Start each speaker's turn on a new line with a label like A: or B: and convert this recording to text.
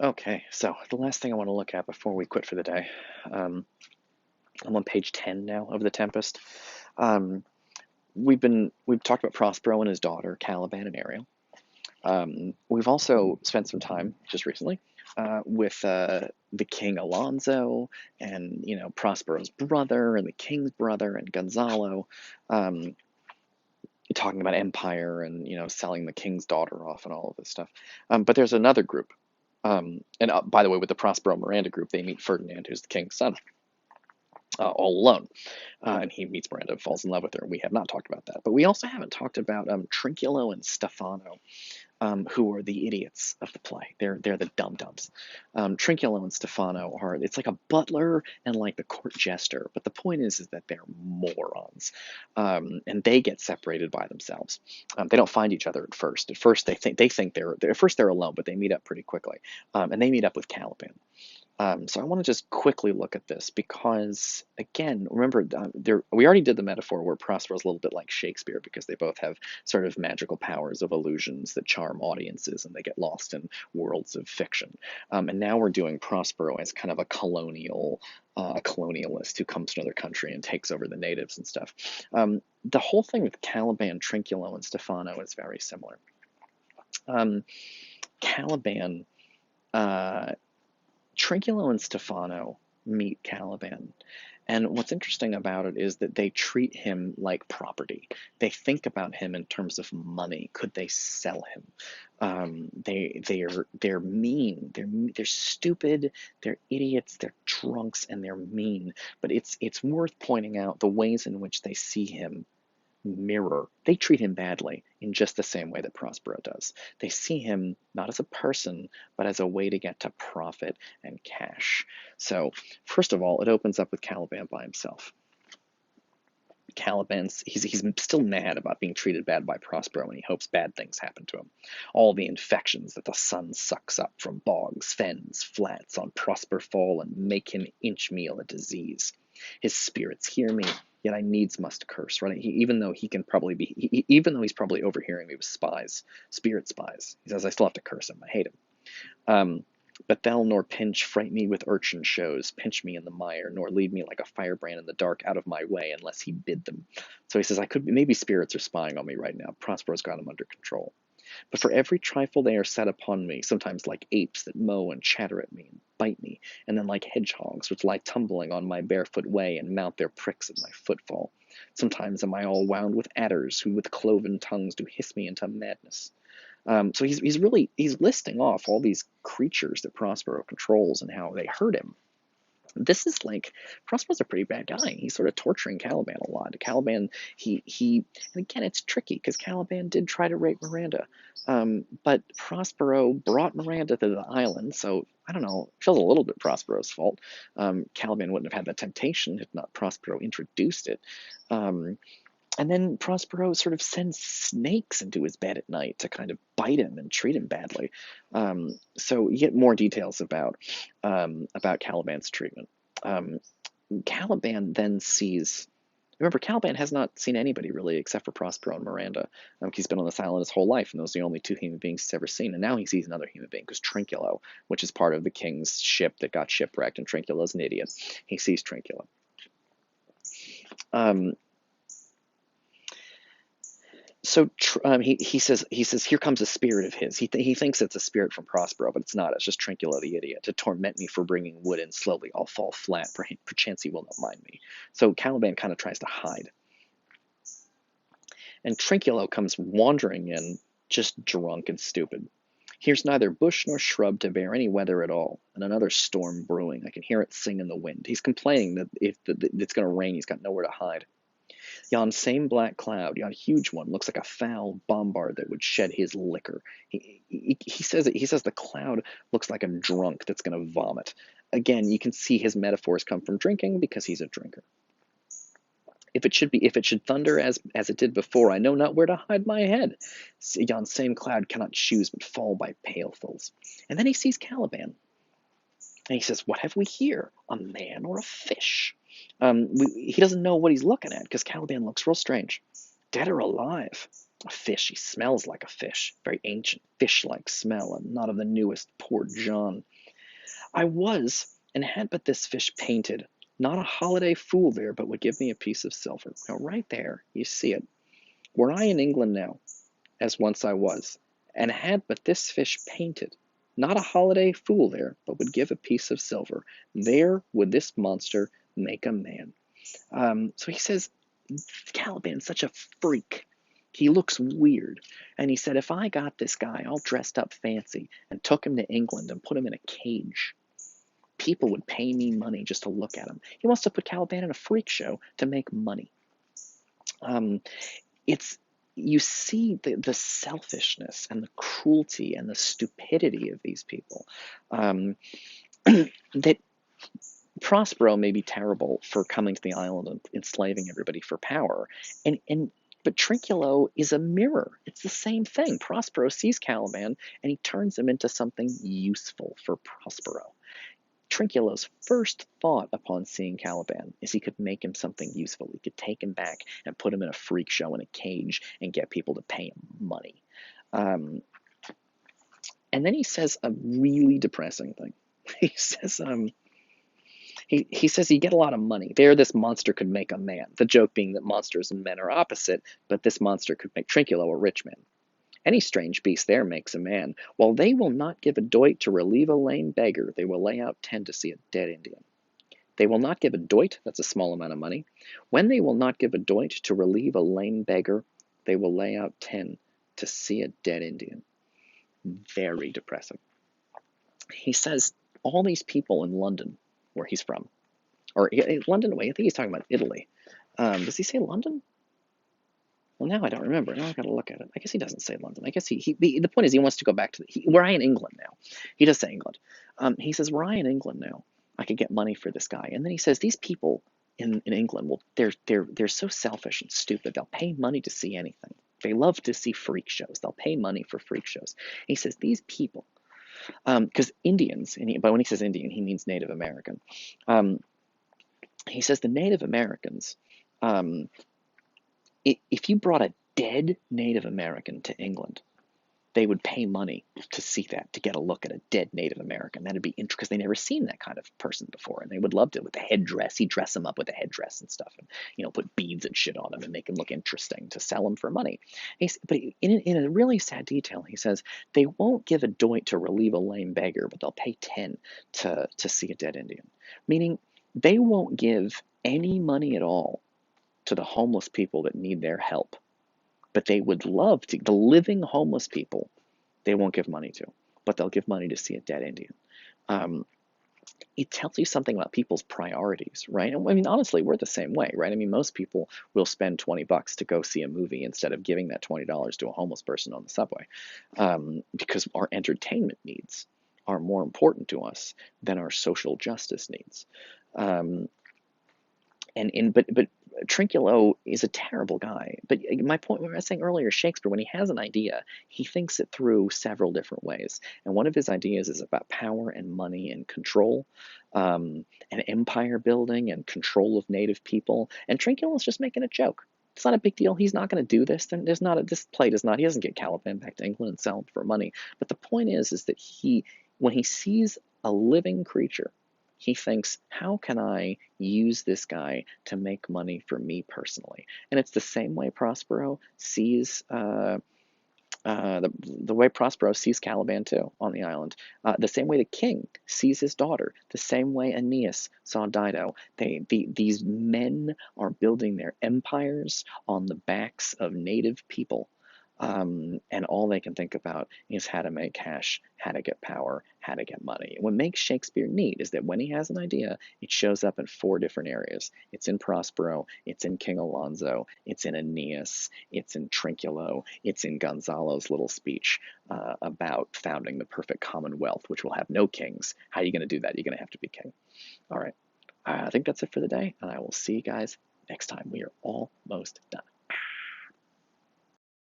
A: Okay, so the last thing I want to look at before we quit for the day, um, I'm on page 10 now of The Tempest. Um, we've talked about Prospero and his daughter, Caliban and Ariel. We've also spent some time just recently with the King Alonso and Prospero's brother and the king's brother and Gonzalo, um, talking about empire and selling the king's daughter off and all of this stuff. But there's another group, and by the way, with the Prospero Miranda group, they meet Ferdinand, who's the king's son, all alone. And he meets Miranda and falls in love with her. We have not talked about that. But we also haven't talked about Trinculo and Stefano, who are the idiots of the play. They're the dum dums. Trinculo and Stefano are it's like a butler and like the court jester, but the point is that they're morons, and they get separated by themselves. They don't find each other at first. At first they think they're at first they're alone, but they meet up pretty quickly, and they meet up with Caliban. So I want to just quickly look at this because, again, remember, we already did the metaphor where Prospero's a little bit like Shakespeare because they both have sort of magical powers of illusions that charm audiences and they get lost in worlds of fiction. And now we're doing Prospero as kind of a colonialist who comes to another country and takes over the natives and stuff. The whole thing with Caliban, Trinculo, and Stefano is very similar. Caliban. Uh, Trinculo and Stefano meet Caliban. And what's interesting about it is that they treat him like property. They think about him in terms of money. Could they sell him? They're mean. They're stupid. They're idiots. They're drunks, and they're mean. But it's worth pointing out the ways in which they see him mirror. They treat him badly in just the same way that Prospero does. They see him not as a person, but as a way to get to profit and cash. So, first of all, it opens up with Caliban by himself. Caliban's he's still mad about being treated bad by Prospero, and he hopes bad things happen to him. All the infections that the sun sucks up from bogs, fens, flats on Prosper fall and make him inch meal a disease. His spirits hear me, yet I needs must curse. Right? Even though he can probably even though he's probably overhearing me with spies, spirit spies. He says I still have to curse him. I hate him. Um, but they'll nor pinch fright me with urchin shows, pinch me in the mire, nor lead me like a firebrand in the dark out of my way unless he bid them. So he says, I could maybe spirits are spying on me right now. Prospero's got him under control. But for every trifle they are set upon me, sometimes like apes that mow and chatter at me and bite me, and then like hedgehogs which lie tumbling on my barefoot way and mount their pricks at my footfall. Sometimes am I all wound with adders, who with cloven tongues do hiss me into madness. So he's listing off all these creatures that Prospero controls and how they hurt him. This is like Prospero's a pretty bad guy. He's sort of torturing Caliban a lot. Caliban, he and again it's tricky because Caliban did try to rape Miranda, but Prospero brought Miranda to the island. So I don't know, it feels a little bit Prospero's fault. Caliban wouldn't have had the temptation had not Prospero introduced it. Um, and then Prospero sort of sends snakes into his bed at night to kind of bite him and treat him badly. So you get more details about Caliban's treatment. Um, Caliban then sees. Remember, Caliban has not seen anybody really except for Prospero and Miranda. He's been on this island his whole life, and those are the only two human beings he's ever seen. And now he sees another human being, who's Trinculo, which is part of the king's ship that got shipwrecked, and Trinculo's an idiot. He sees Trinculo. Um, so he says here comes a spirit of his. He thinks it's a spirit from Prospero, but it's not. It's just Trinculo the idiot to torment me for bringing wood in slowly. I'll fall flat. Perchance he will not mind me. So Caliban kind of tries to hide, and Trinculo comes wandering in, just drunk and stupid. Here's neither bush nor shrub to bear any weather at all, and another storm brewing. I can hear it sing in the wind. He's complaining that if it's going to rain, he's got nowhere to hide. Yon same black cloud, yon huge one, looks like a foul bombard that would shed his liquor. He says the cloud looks like a drunk that's going to vomit. Again, you can see his metaphors come from drinking because he's a drinker. If it should thunder as it did before, I know not where to hide my head. Yon same cloud cannot choose but fall by pailfuls. And then he sees Caliban, and he says, what have we here? A man or a fish? He doesn't know what he's looking at because Caliban looks real strange. Dead or alive? A fish, he smells like a fish, very ancient fish-like smell, and not of the newest Port John. I was, and had but this fish painted, not a holiday fool there, but would give me a piece of silver. Now, right there, you see it. Were I in England now, as once I was, and had but this fish painted, not a holiday fool there, but would give a piece of silver, there would this monster make a man. So he says, Caliban's such a freak. He looks weird. And he said, if I got this guy all dressed up fancy and took him to England and put him in a cage, people would pay me money just to look at him. He wants to put Caliban in a freak show to make money. It's You see the selfishness and the cruelty and the stupidity of these people. That Prospero may be terrible for coming to the island and enslaving everybody for power, but Trinculo is a mirror. It's the same thing. Prospero sees Caliban and he turns him into something useful for Prospero. Trinculo's first thought upon seeing Caliban is he could make him something useful. He could take him back and put him in a freak show in a cage and get people to pay him money. And then he says a really depressing thing. He says, he says you get a lot of money. There, this monster could make a man. The joke being that monsters and men are opposite, but this monster could make Trinculo a rich man. Any strange beast there makes a man. While they will not give a doit to relieve a lame beggar, they will lay out 10 to see a dead Indian. They will not give a doit, that's a small amount of money. When they will not give a doit to relieve a lame beggar, they will lay out 10 to see a dead Indian. Very depressing. He says all these people in London, where he's from, or London, I think he's talking about Italy. Does he say London? Well, now I don't remember. Now I've got to look at it. I guess he doesn't say London. I guess the point is he wants to go back to were I in England now? He does say England. He says, were I in England now, I could get money for this guy. And then he says, these people in England, well, they're so selfish and stupid. They'll pay money to see anything. They love to see freak shows. They'll pay money for freak shows. And he says, these people, because Indians, but when he says Indian, he means Native American. He says the Native Americans, if you brought a dead Native American to England, they would pay money to see that, to get a look at a dead Native American. That'd be interesting because they never seen that kind of person before, and they would love to with the headdress. He'd dress them up with a headdress and stuff, and put beads and shit on him and make him look interesting to sell him for money. But in a really sad detail, he says they won't give a doit to relieve a lame beggar, but they'll pay 10 to see a dead Indian, meaning they won't give any money at all to the homeless people that need their help. But they would love to, the living homeless people, they won't give money to, but they'll give money to see a dead Indian. It tells you something about people's priorities, right? I mean, honestly, we're the same way, right? I mean, most people will spend $20 to go see a movie instead of giving that $20 to a homeless person on the subway, because our entertainment needs are more important to us than our social justice needs. But Trinculo is a terrible guy. But my point, what I was saying earlier, Shakespeare, when he has an idea, he thinks it through several different ways. And one of his ideas is about power and money and control, and empire building and control of native people. And Trinculo is just making a joke. It's not a big deal. He's not going to do this. This play does not. He doesn't get Caliban back to England and sell him for money. But the point is that when he sees a living creature, he thinks, how can I use this guy to make money for me personally? And it's the same way Prospero sees the way Prospero sees Caliban too on the island. The same way the king sees his daughter. The same way Aeneas saw Dido. These men are building their empires on the backs of native people. And all they can think about is how to make cash, how to get power, how to get money. And what makes Shakespeare neat is that when he has an idea, it shows up in 4 different areas. It's in Prospero, it's in King Alonso, it's in Aeneas, it's in Trinculo, it's in Gonzalo's little speech about founding the perfect commonwealth, which will have no kings. How are you going to do that? You're going to have to be king. All right. I think that's it for the day, and I will see you guys next time. We are almost done.